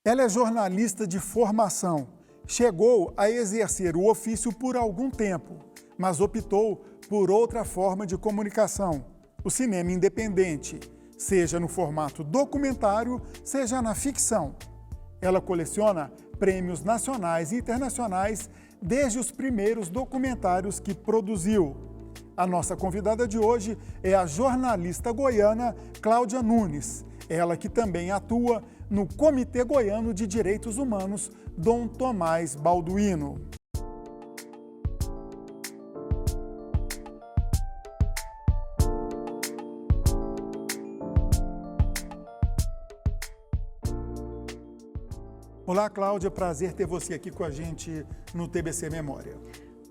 Ela é jornalista de formação. Chegou a exercer o ofício por algum tempo, mas optou por outra forma de comunicação, o cinema independente, seja no formato documentário, seja na ficção. Ela coleciona prêmios nacionais e internacionais desde os primeiros documentários que produziu. A nossa convidada de hoje é a jornalista goiana Cláudia Nunes, ela que também atua no Comitê Goiano de Direitos Humanos Dom Tomás Balduino. Olá, Cláudia, prazer ter você aqui com a gente no TBC Memória.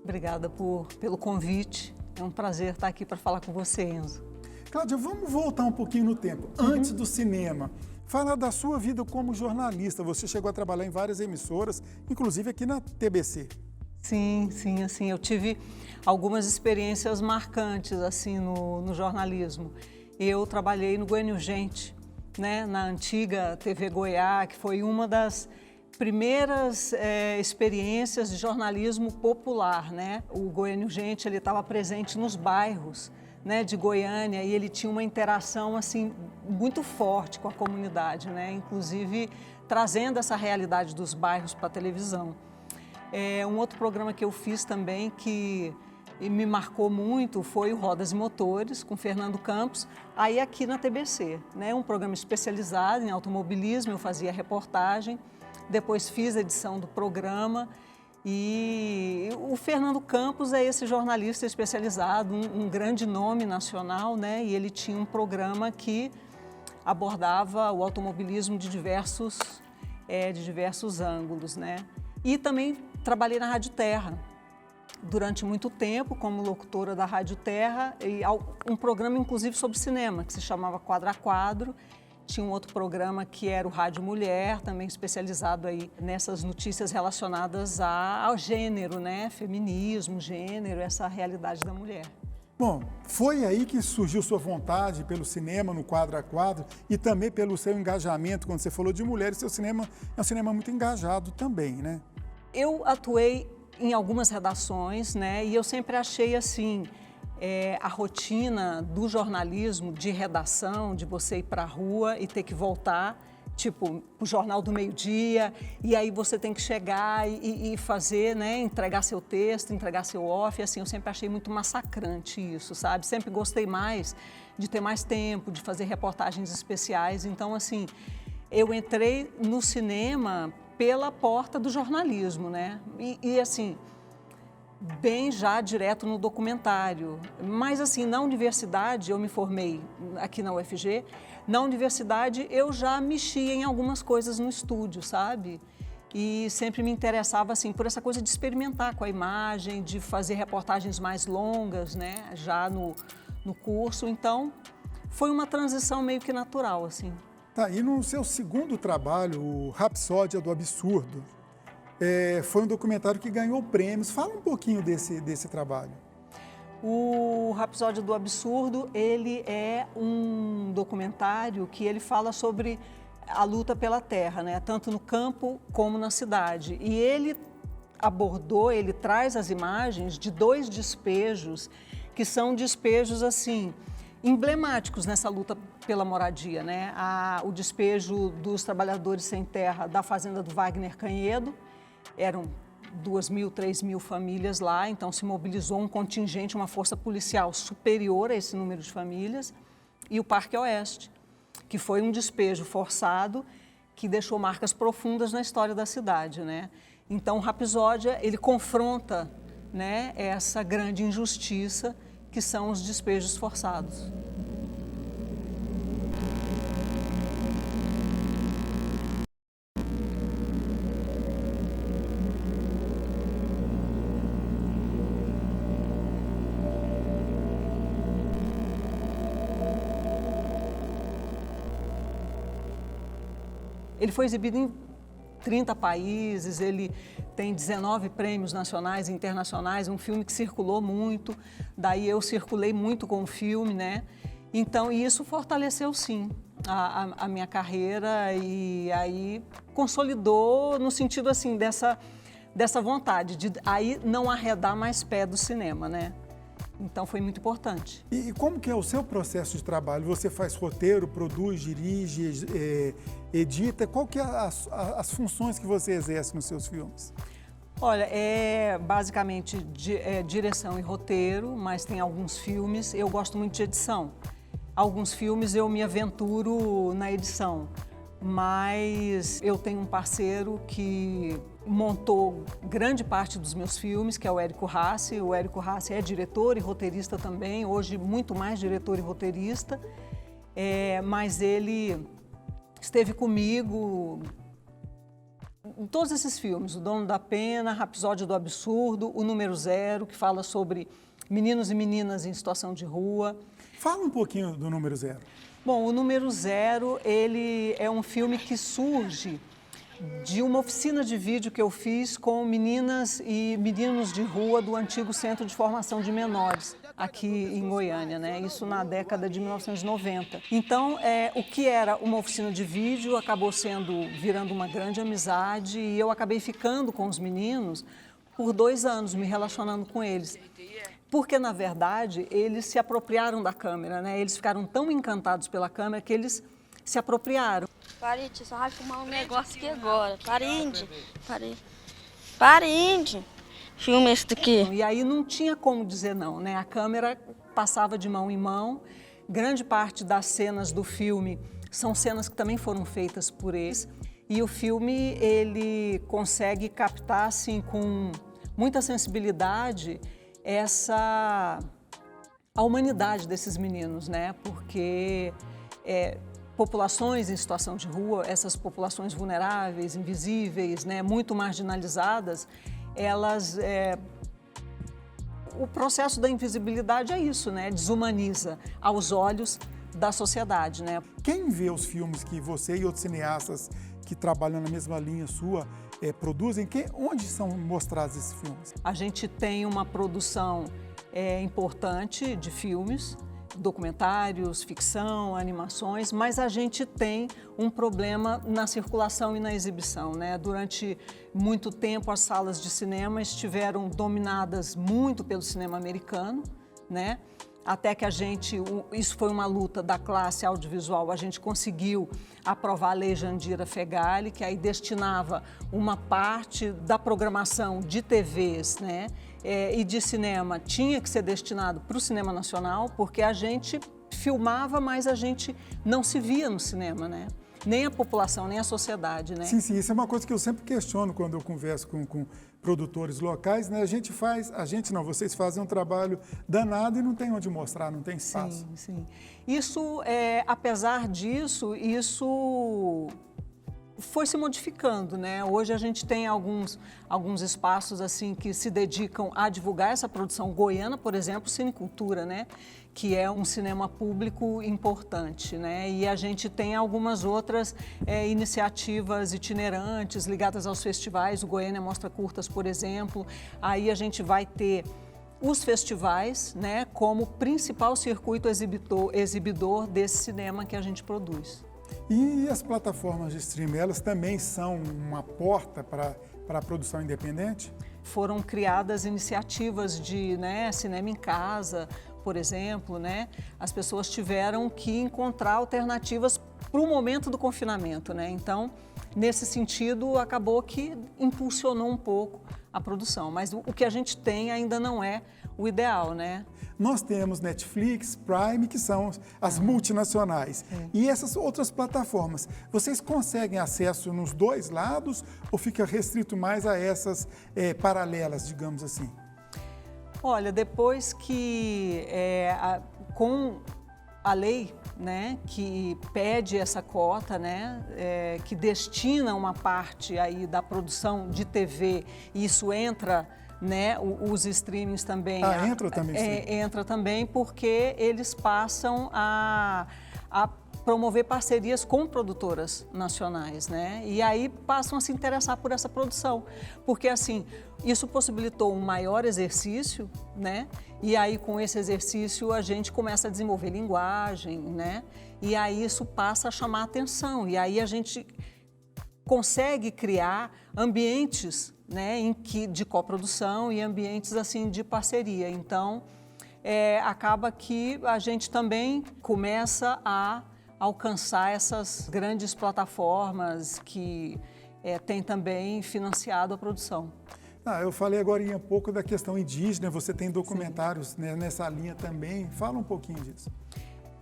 Obrigada pelo convite, é um prazer estar aqui para falar com você, Enzo. Cláudia, vamos voltar um pouquinho no tempo, antes do cinema. Falar da sua vida como jornalista. Você chegou a trabalhar em várias emissoras, inclusive aqui na TBC. Sim, eu tive algumas experiências marcantes assim no jornalismo. Eu trabalhei no Goiânia Urgente, né, na antiga TV Goiá, que foi uma das primeiras experiências de jornalismo popular, né? O Goiânia Urgente, ele estava presente nos bairros, né, de Goiânia, e ele tinha uma interação assim muito forte com a comunidade, né? Inclusive trazendo essa realidade dos bairros para a televisão. Um outro programa que eu fiz também que me marcou muito foi o Rodas e Motores, com Fernando Campos, aí aqui na TBC, né? Um programa especializado em automobilismo, eu fazia reportagem, depois fiz a edição do programa. E o Fernando Campos é esse jornalista especializado, um grande nome nacional, né? E ele tinha um programa que abordava o automobilismo de diversos ângulos, né? E também trabalhei na Rádio Terra durante muito tempo como locutora da Rádio Terra, e um programa inclusive sobre cinema, que se chamava Quadro a Quadro. Tinha um outro programa que era o Rádio Mulher, também especializado aí nessas notícias relacionadas ao gênero, né? Feminismo, gênero, essa realidade da mulher. Bom, foi aí que surgiu sua vontade pelo cinema, no Quadro a Quadro, e também pelo seu engajamento, quando você falou de mulheres, seu cinema é um cinema muito engajado também, né? Eu atuei em algumas redações, né? E eu sempre achei assim, a rotina do jornalismo de redação, de você ir para a rua e ter que voltar, tipo, o Jornal do Meio-Dia, e aí você tem que chegar e fazer, né, entregar seu texto, entregar seu off, assim, eu sempre achei muito massacrante isso, sabe? Sempre gostei mais de ter mais tempo, de fazer reportagens especiais, então, assim, eu entrei no cinema pela porta do jornalismo, né? E assim, bem já direto no documentário. Mas assim, na universidade, eu me formei aqui na UFG, na universidade eu já mexia em algumas coisas no estúdio, sabe? E sempre me interessava assim por essa coisa de experimentar com a imagem, de fazer reportagens mais longas, né? Já no curso, então foi uma transição meio que natural, assim. Tá, e no seu segundo trabalho, o Rapsódia do Absurdo, foi um documentário que ganhou prêmios. Fala um pouquinho desse trabalho. O Rapsódia do Absurdo, ele é um documentário que ele fala sobre a luta pela terra, né? Tanto no campo como na cidade. E ele traz as imagens de 2 despejos, que são despejos assim, emblemáticos nessa luta pela moradia, né? O despejo dos trabalhadores sem terra da fazenda do Wagner Canhedo, eram 2.000, 3.000 famílias lá, então se mobilizou um contingente, uma força policial superior a esse número de famílias, e o Parque Oeste, que foi um despejo forçado que deixou marcas profundas na história da cidade, né? Então o Rapsódia, ele confronta, né, essa grande injustiça que são os despejos forçados. Ele foi exibido em 30 países, ele tem 19 prêmios nacionais e internacionais, um filme que circulou muito, daí eu circulei muito com o filme, né? Então, isso fortaleceu sim a minha carreira e aí consolidou no sentido assim dessa vontade de aí não arredar mais pé do cinema, né? Então foi muito importante. E como que é o seu processo de trabalho? Você faz roteiro, produz, dirige, edita? Qual que é as funções que você exerce nos seus filmes? Olha, é basicamente direção e roteiro, mas tem alguns filmes, eu gosto muito de edição. Alguns filmes eu me aventuro na edição, mas eu tenho um parceiro que montou grande parte dos meus filmes, que é o Érico Rassi. O Érico Rassi é diretor e roteirista também, hoje muito mais diretor e roteirista, mas ele esteve comigo em todos esses filmes, O Dono da Pena, Rapsódia do Absurdo, O Número Zero, que fala sobre meninos e meninas em situação de rua. Fala um pouquinho do Número Zero. Bom, O Número Zero, ele é um filme que surge de uma oficina de vídeo que eu fiz com meninas e meninos de rua do antigo Centro de Formação de Menores, aqui em Goiânia, né? Isso na década de 1990. Então, o que era uma oficina de vídeo acabou virando uma grande amizade e eu acabei ficando com os meninos por 2 anos, me relacionando com eles. Porque, na verdade, eles se apropriaram da câmera, né? Eles ficaram tão encantados pela câmera que eles se apropriaram. Parente, só vai fumar um negócio aqui agora. Parente, parente. Filma esse daqui. E aí não tinha como dizer não, né? A câmera passava de mão em mão. Grande parte das cenas do filme são cenas que também foram feitas por eles. E o filme, ele consegue captar, assim, com muita sensibilidade, a humanidade desses meninos, né? Porque populações em situação de rua, essas populações vulneráveis, invisíveis, né, muito marginalizadas, o processo da invisibilidade é isso, né? Desumaniza aos olhos da sociedade, né? Quem vê os filmes que você e outros cineastas que trabalham na mesma linha sua produzem, onde são mostrados esses filmes? A gente tem uma produção importante de filmes, documentários, ficção, animações, mas a gente tem um problema na circulação e na exibição, né? Durante muito tempo as salas de cinema estiveram dominadas muito pelo cinema americano, né? Até que isso foi uma luta da classe audiovisual, a gente conseguiu aprovar a Lei Jandira Fegali, que aí destinava uma parte da programação de TVs, né, e de cinema, tinha que ser destinado para o cinema nacional, porque a gente filmava, mas a gente não se via no cinema, né? Nem a população, nem a sociedade, né? Sim, isso é uma coisa que eu sempre questiono quando eu converso com produtores locais, né? Vocês fazem um trabalho danado e não tem onde mostrar, não tem espaço. Sim, sim. Isso, apesar disso, isso foi se modificando, né? Hoje a gente tem alguns espaços assim que se dedicam a divulgar essa produção goiana, por exemplo, Cinecultura, né? Que é um cinema público importante, né? E a gente tem algumas outras iniciativas itinerantes ligadas aos festivais, o Goiânia Mostra Curtas, por exemplo. Aí a gente vai ter os festivais, né, como principal circuito exibidor desse cinema que a gente produz. E as plataformas de streaming, elas também são uma porta para a produção independente? Foram criadas iniciativas de cinema em casa, por exemplo, né? As pessoas tiveram que encontrar alternativas para o momento do confinamento, né? Então, nesse sentido, acabou que impulsionou um pouco a produção. Mas o que a gente tem ainda não é o ideal, né? Nós temos Netflix, Prime, que são as multinacionais. E essas outras plataformas, vocês conseguem acesso nos dois lados ou fica restrito mais a essas paralelas, digamos assim? Olha, depois que com a lei, né, que pede essa cota, né, que destina uma parte aí da produção de TV, e isso entra, né, os streamings também. Entra também, sim. Entra também porque eles passam a promover parcerias com produtoras nacionais, né? E aí passam a se interessar por essa produção, porque assim, isso possibilitou um maior exercício, né? E aí com esse exercício a gente começa a desenvolver linguagem, né? e aí isso passa a chamar a atenção, e aí a gente consegue criar ambientes, né, de coprodução e ambientes assim de parceria. Então, acaba que a gente também começa a alcançar essas grandes plataformas que têm também financiado a produção. Eu falei agora há pouco da questão indígena, você tem documentários, né, nessa linha também. Fala um pouquinho disso.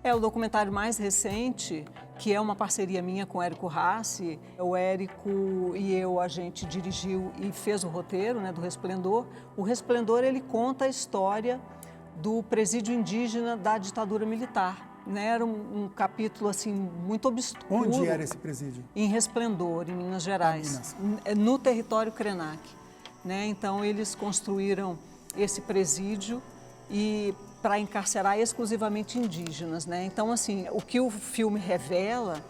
O documentário mais recente, que é uma parceria minha com o Érico Rassi. O Érico e eu, a gente dirigiu e fez o roteiro, né, do Resplendor. O Resplendor, ele conta a história do presídio indígena da ditadura militar. Né? Era um capítulo assim, muito obscuro. Onde era esse presídio? Em Resplendor, em Minas Gerais, no território Krenak. Né? Então, eles construíram esse presídio para encarcerar exclusivamente indígenas. Né? Então, assim, o que o filme revela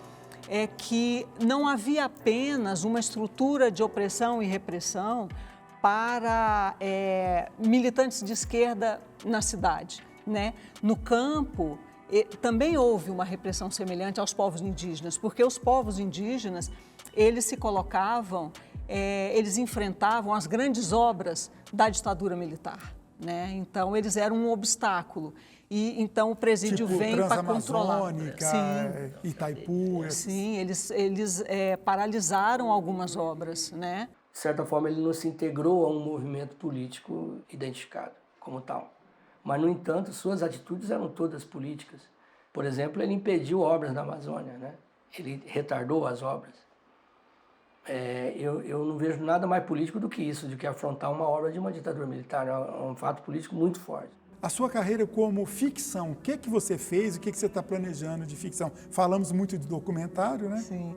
é que não havia apenas uma estrutura de opressão e repressão para militantes de esquerda na cidade. Né? No campo, também houve uma repressão semelhante aos povos indígenas, porque os povos indígenas, eles se colocavam, eles enfrentavam as grandes obras da ditadura militar. Né? Então, eles eram um obstáculo. E então o presídio vem para controlar. Sim. Itaipu. Sim, eles paralisaram algumas obras. Né? De certa forma, ele não se integrou a um movimento político identificado como tal. Mas, no entanto, suas atitudes eram todas políticas. Por exemplo, ele impediu obras na Amazônia, né? Ele retardou as obras. Eu não vejo nada mais político do que isso, de que afrontar uma obra de uma ditadura militar. É um fato político muito forte. A sua carreira como ficção, o que você fez e o que você está planejando de ficção? Falamos muito de documentário, né? Sim.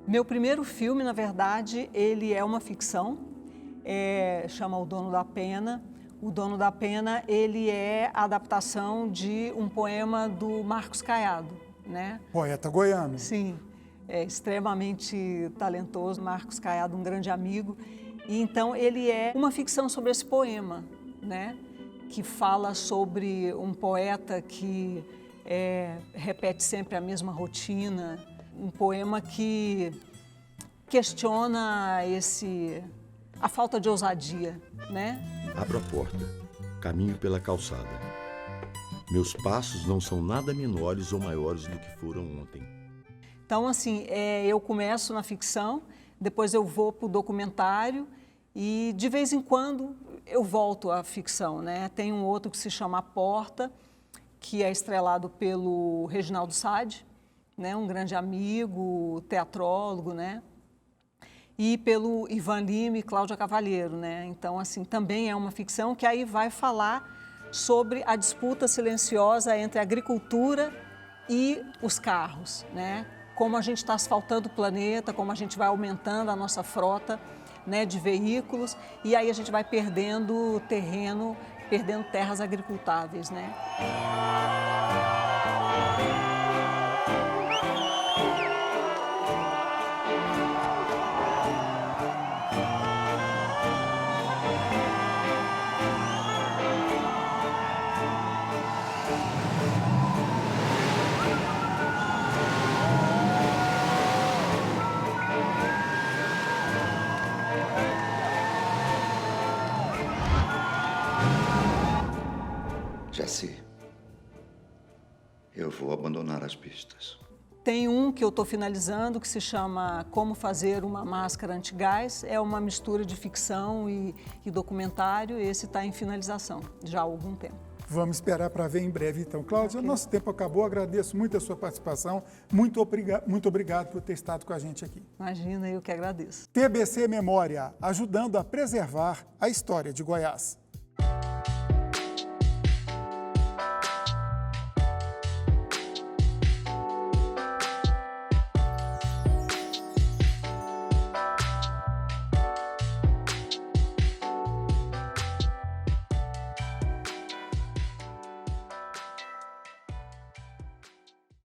Meu primeiro filme, na verdade, ele é uma ficção, chama O Dono da Pena. O Dono da Pena, ele é a adaptação de um poema do Marcos Caiado, né? Poeta goiano. Sim. É extremamente talentoso, Marcos Caiado, um grande amigo. E então ele é uma ficção sobre esse poema, né? Que fala sobre um poeta que repete sempre a mesma rotina, um poema que questiona a falta de ousadia, né? Abro a porta, caminho pela calçada. Meus passos não são nada menores ou maiores do que foram ontem. Então, assim, eu começo na ficção, depois eu vou para o documentário e, de vez em quando, eu volto à ficção, né? Tem um outro que se chama A Porta, que é estrelado pelo Reginaldo Sade, né? Um grande amigo, teatrólogo, né? E pelo Ivan Lima e Cláudia Cavalheiro, né? Então, assim, também é uma ficção que aí vai falar sobre a disputa silenciosa entre a agricultura e os carros, né? Como a gente está asfaltando o planeta, como a gente vai aumentando a nossa frota, né, de veículos, e aí a gente vai perdendo terreno, perdendo terras agricultáveis, né? Jessie, eu vou abandonar as pistas. Tem um que eu estou finalizando que se chama Como Fazer uma Máscara Antigás. É uma mistura de ficção e documentário. Esse está em finalização já há algum tempo. Vamos esperar para ver em breve, então. Cláudia, nosso tempo acabou. Agradeço muito a sua participação. Muito obrigado por ter estado com a gente aqui. Imagina, eu que agradeço. TBC Memória, ajudando a preservar a história de Goiás.